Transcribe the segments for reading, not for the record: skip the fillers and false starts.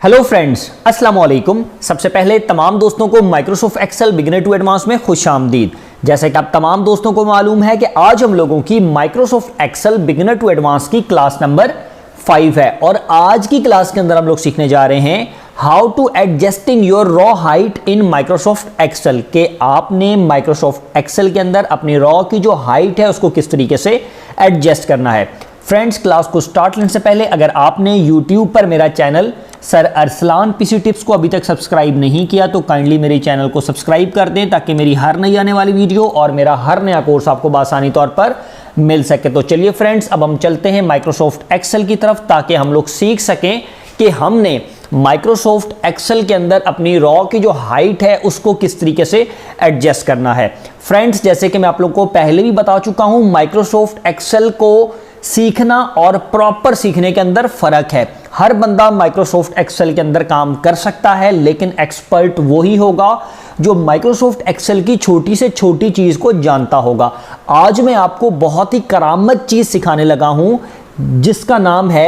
Hello friends, अस्सलाम वालेकुम। सबसे पहले तमाम दोस्तों को Microsoft Excel beginner to advance में खुशामदीद। जैसे कि आप तमाम दोस्तों को मालूम है कि आज हम लोगों की Microsoft Excel beginner to advance की क्लास नंबर 5 है और आज की क्लास के अंदर हम लोग सीखने जा रहे हैं how to adjusting your row height in Microsoft Excel. के आपने माइक्रोसॉफ्ट एक्सेल के अंदर अपनी रॉ की जो हाइट है उसको किस तरीके से एडजस्ट करना है। फ्रेंड्स, क्लास को स्टार्ट करने से पहले अगर आपने यूट्यूब पर मेरा channel sir Arsalan PC tips को अभी तक सब्सक्राइब नहीं किया तो काइंडली मेरे चैनल को सब्सक्राइब कर दें ताकि मेरी हर नई आने वाली वीडियो और मेरा हर नया कोर्स आपको आसानी तौर पर मिल सके। तो चलिए फ्रेंड्स, अब हम चलते हैं माइक्रोसॉफ्ट एक्सेल की तरफ ताकि हम लोग सीख सकें कि हमने माइक्रोसॉफ्ट एक्सेल के अंदर अपनी रॉ की जो हाइट है उसको किस तरीके से एडजस्ट करना है। फ्रेंड्स, जैसे कि मैं आप लोगों को पहले भी बता चुका हूं, माइक्रोसॉफ्ट एक्सेल को सीखना और प्रॉपर सीखने के अंदर फर्क है। हर बंदा माइक्रोसॉफ्ट एक्सेल के अंदर काम कर सकता है, लेकिन एक्सपर्ट वही होगा जो माइक्रोसॉफ्ट एक्सेल की छोटी से छोटी चीज को जानता होगा। आज मैं आपको बहुत ही करामत चीज सिखाने लगा हूं जिसका नाम है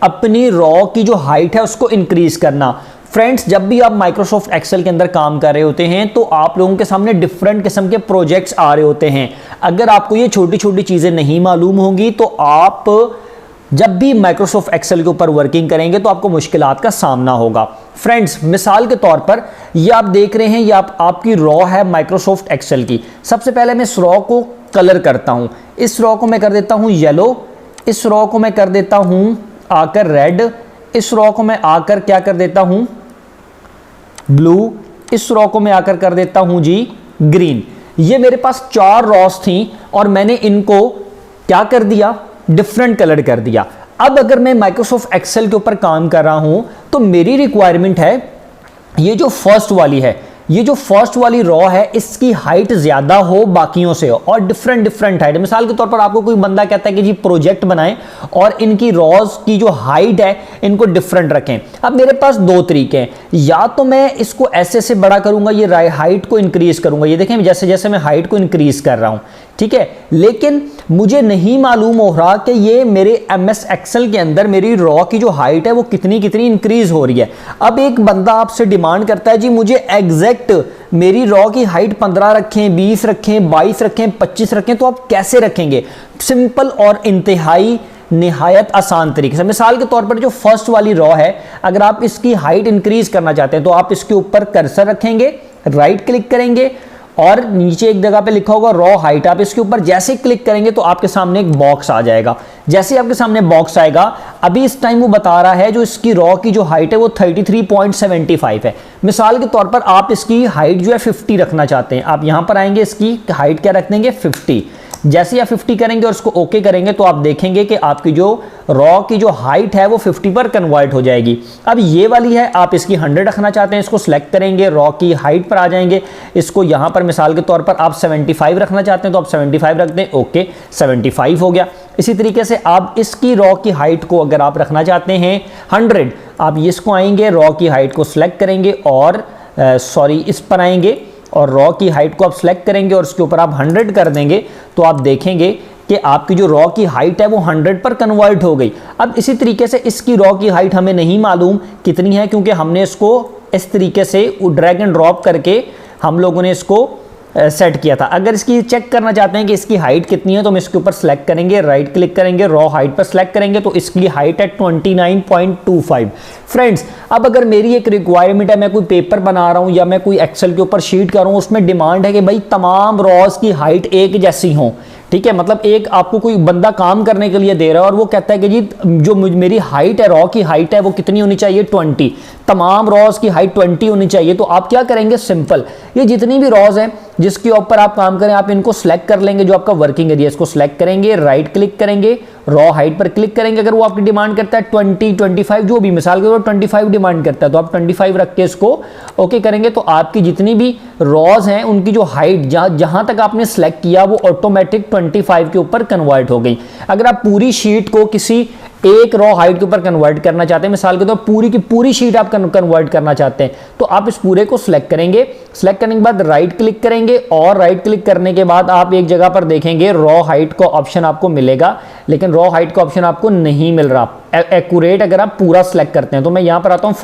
अपनी रॉ की जो हाइट है उसको इंक्रीज करना। फ्रेंड्स, जब भी आप माइक्रोसॉफ्ट एक्सेल के अंदर काम कर रहे होते हैं तो आप लोगों के सामने डिफरेंट किस्म के प्रोजेक्ट्स आ रहे होते हैं। अगर आपको ये छोटी छोटी चीजें नहीं मालूम होंगी तो आप जब भी माइक्रोसॉफ्ट एक्सेल के ऊपर वर्किंग करेंगे तो आपको मुश्किलात का सामना होगा। फ्रेंड्स, मिसाल के तौर पर ये आप देख रहे हैं, ये आपकी रॉ है माइक्रोसॉफ्ट एक्सेल की। सबसे पहले मैं इस रॉ को कलर करता हूं। इस रॉ को मैं कर देता हूं येलो, इस रॉ को मैं कर देता हूं आकर रेड, इस रॉ को मैं आकर क्या कर देता हूं ब्लू, इस रॉ को मैं आकर कर देता हूं जी ग्रीन। ये मेरे पास 4 रॉस थी और मैंने इनको क्या कर दिया, डिफरेंट कलर कर दिया। अब अगर मैं माइक्रोसॉफ्ट एक्सेल के ऊपर काम कर रहा हूं तो मेरी रिक्वायरमेंट है ये जो फर्स्ट वाली है, ये जो फर्स्ट वाली रॉ है इसकी हाइट ज्यादा हो बाकियों से और डिफरेंट हाइट। मिसाल के तौर पर आपको कोई बंदा कहता है कि जी प्रोजेक्ट बनाएं और इनकी रॉज की जो हाइट है इनको डिफरेंट रखें। अब मेरे पास 2 तरीके हैं, या तो मैं इसको ऐसे से बड़ा करूंगा, ये हाइट को इंक्रीज करूंगा। ये देखें जैसे जैसे मैं हाइट को इंक्रीज कर रहा हूं, ठीक है, लेकिन मुझे नहीं मालूम हो रहा कि ये मेरे एमएस एक्सेल के अंदर मेरी रॉ की जो हाइट है वो कितनी इंक्रीज हो रही है। अब एक बंदा आपसे डिमांड करता है जी मुझे एग्जैक्ट मेरी रॉ की हाइट 15 रखें, 20 रखें, 22 रखें, 25 रखें, तो आप कैसे रखेंगे? सिंपल और इंतहाई निहायत आसान तरीके से। मिसाल के तौर पर जो फर्स्ट वाली रॉ है, अगर आप इसकी हाइट इंक्रीज करना चाहते हैं तो आप इसके ऊपर कर्सर रखेंगे, राइट क्लिक करेंगे और नीचे एक जगह पे लिखा होगा रॉ हाइट। आप इसके ऊपर जैसे क्लिक करेंगे तो आपके सामने एक बॉक्स आ जाएगा। जैसे आपके सामने बॉक्स आएगा, अभी इस टाइम वो बता रहा है जो इसकी रॉ की जो हाइट है वो 33.75 है। मिसाल के तौर पर आप इसकी हाइट जो है 50 रखना चाहते हैं। आप यहां पर आएंगे, इसकी हाइट क्या रख देंगे 50। जैसे आप 50 करेंगे और इसको ओके करेंगे तो आप देखेंगे कि आपकी जो रॉ की जो हाइट है वो 50 पर कन्वर्ट हो जाएगी। अब ये वाली है, आप इसकी 100 रखना चाहते हैं, इसको सिलेक्ट करेंगे, रॉ की हाइट पर आ जाएंगे। इसको यहां पर मिसाल के तौर पर आप 75 रखना चाहते हैं तो आप 75 रख दें, ओके 75 हो गया। इसी तरीके से आप इसकी रॉ की हाइट को अगर आप रखना चाहते हैं 100, आप इसको आएंगे, रॉ की हाइट को सिलेक्ट करेंगे और इस पर आएंगे और रॉ की हाइट को आप सिलेक्ट करेंगे और उसके ऊपर आप 100 कर देंगे तो आप देखेंगे कि आपकी जो रॉ की हाइट है वो 100 पर कन्वर्ट हो गई। अब इसी तरीके से इसकी रॉ की हाइट हमें नहीं मालूम कितनी है, क्योंकि हमने इसको इस तरीके से ड्रैग एंड ड्रॉप करके हम लोगों ने इसको सेट किया था। अगर इसकी चेक करना चाहते हैं कि इसकी हाइट कितनी है तो हम इसके ऊपर सेलेक्ट करेंगे, राइट क्लिक करेंगे, रॉ हाइट पर सेलेक्ट करेंगे तो इसकी हाइट है 29.25। फ्रेंड्स, अब अगर मेरी एक रिक्वायरमेंट है, मैं कोई पेपर बना रहा हूं या मैं कोई एक्सेल के ऊपर शीट कर रहा हूं, उसमें डिमांड है कि भाई तमाम रॉज की हाइट एक जैसी हो, ठीक है, मतलब एक आपको कोई बंदा काम करने के लिए दे रहा है और वो कहता है कि जी जो मेरी हाइट है, रॉ की हाइट है वो कितनी होनी चाहिए 20, तमाम रॉज की हाइट 20 होनी चाहिए। तो आप क्या करेंगे, सिंपल ये जितनी भी रॉज हैं जिसके ऊपर आप काम करें आप इनको सिलेक्ट कर लेंगे, जो आपका वर्किंग एरिया इसको सिलेक्ट करेंगे, राइट क्लिक करेंगे, रॉ हाइट पर क्लिक करेंगे। अगर वो आपकी डिमांड करता है 20, 25 जो भी, मिसाल के तौर पर 25 डिमांड करता है तो आप 25 रख के इसको ओके करेंगे तो आपकी जितनी भी रॉज हैं उनकी जो हाइट जहां तक आपने सिलेक्ट किया वो ऑटोमेटिक 25 के ऊपर कन्वर्ट हो गई। अगर आप पूरी शीट को किसी एक रॉ हाइट के ऊपर कन्वर्ट करना चाहते हैं, मिसाल के तौर पर पूरी की पूरी शीट आप कन्वर्ट करना चाहते हैं तो आप इस पूरे को सिलेक्ट करेंगे, सिलेक्ट करने के बाद राइट क्लिक करेंगे और राइट क्लिक करने के बाद आप एक जगह पर देखेंगे रॉ हाइट का ऑप्शन आपको मिलेगा, लेकिन रॉ हाइट का ऑप्शन आपको नहीं मिल रहा। एक्यूरेट अगर आप पूरा सेलेक्ट करते हैं। तो मैं यहाँ पर आता हूँ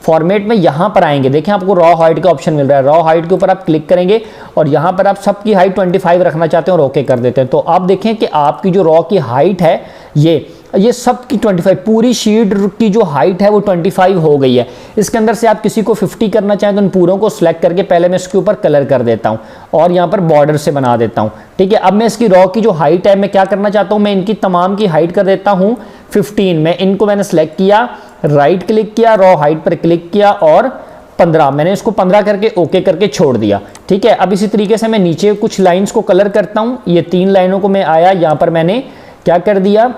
फॉर्मेट में यहाँ पर आएंगे, देखें आपको रॉ हाइट का ऑप्शन मिल रहा है। रॉ हाइट के ऊपर आप क्लिक करेंगे और यहाँ पर आप सबकी हाइट 25 रखना चाहते हैं और ओके कर देते हैं। तो आप देखें कि आपकी जो रॉ की हाइट है ये सब की 25, पूरी शीट की जो हाइट है वो 25 हो गई है। इसके अंदर से आप किसी को 50 करना चाहें तो इन पूरों को सिलेक्ट करके पहले मैं इसके ऊपर कलर कर देता हूं और यहाँ पर बॉर्डर से बना देता हूं। ठीक है, अब मैं इसकी रॉ की जो हाइट है मैं क्या करना चाहता हूं, मैं इनकी तमाम की हाइट कर देता हूं 15। मैं इनको मैंने सेलेक्ट किया, राइट क्लिक किया, रॉ हाइट पर क्लिक किया और 15, मैंने इसको 15 करके ओके करके छोड़ दिया। ठीक है, अब इसी तरीके से मैं नीचे कुछ लाइंस को कलर करता हूं। ये 3 लाइनों को मैं आया, यहाँ पर मैंने क्या कर दिया,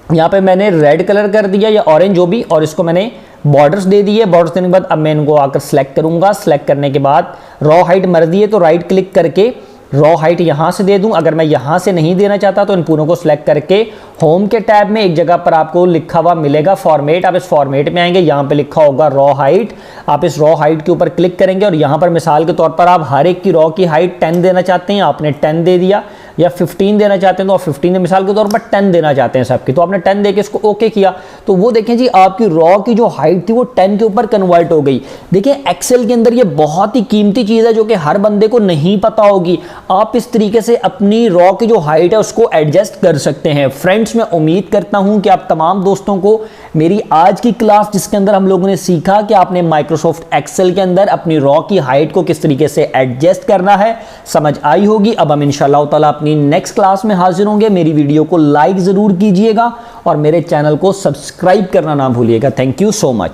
यहाँ पे मैंने रेड कलर कर दिया या ऑरेंज जो भी, और इसको मैंने बॉर्डर्स दे दिए। बॉर्डर्स देने के बाद अब मैं इनको आकर सेलेक्ट करूंगा। सेलेक्ट करने के बाद रॉ हाइट मर्जी है तो राइट क्लिक करके रॉ हाइट यहाँ से दे दूं। अगर मैं यहाँ से नहीं देना चाहता तो इन पूरों को सिलेक्ट करके होम के टैब में एक जगह पर आपको लिखा हुआ मिलेगा फॉर्मेट, आप इस फॉर्मेट में आएंगे, यहाँ पे लिखा होगा रॉ हाइट। आप इस रॉ हाइट के ऊपर क्लिक करेंगे और यहाँ पर मिसाल के तौर पर आप हर एक की रॉ की हाइट 10 देना चाहते हैं, आपने 10 दे दिया, या 15 देना चाहते हैं तो आप 15 दे, मिसाल के तौर पर 10 देना चाहते हैं सबकी, तो आपने 10 देके इसको ओके किया। तो वो देखें जी आपकी रॉ की जो हाइट थी वो 10 के ऊपर कन्वर्ट हो गई। देखिए एक्सेल के अंदर ये बहुत ही कीमती चीज़ है जो कि हर बंदे को नहीं पता होगी। आप इस तरीके से अपनी रॉ की जो हाइट है उसको एडजस्ट कर सकते हैं। फ्रेंड्स, मैं उम्मीद करता हूं कि आप तमाम दोस्तों को मेरी आज की क्लास जिसके अंदर हम लोगों ने सीखा कि आपने माइक्रोसॉफ्ट एक्सेल के अंदर अपनी रॉ की हाइट को किस तरीके से एडजस्ट करना है, समझ आई होगी। अब हम इंशाअल्लाह ताला अपनी नेक्स्ट क्लास में हाजिर होंगे। मेरी वीडियो को लाइक जरूर कीजिएगा और मेरे चैनल को सब्सक्राइब करना ना भूलिएगा। Thank you so much.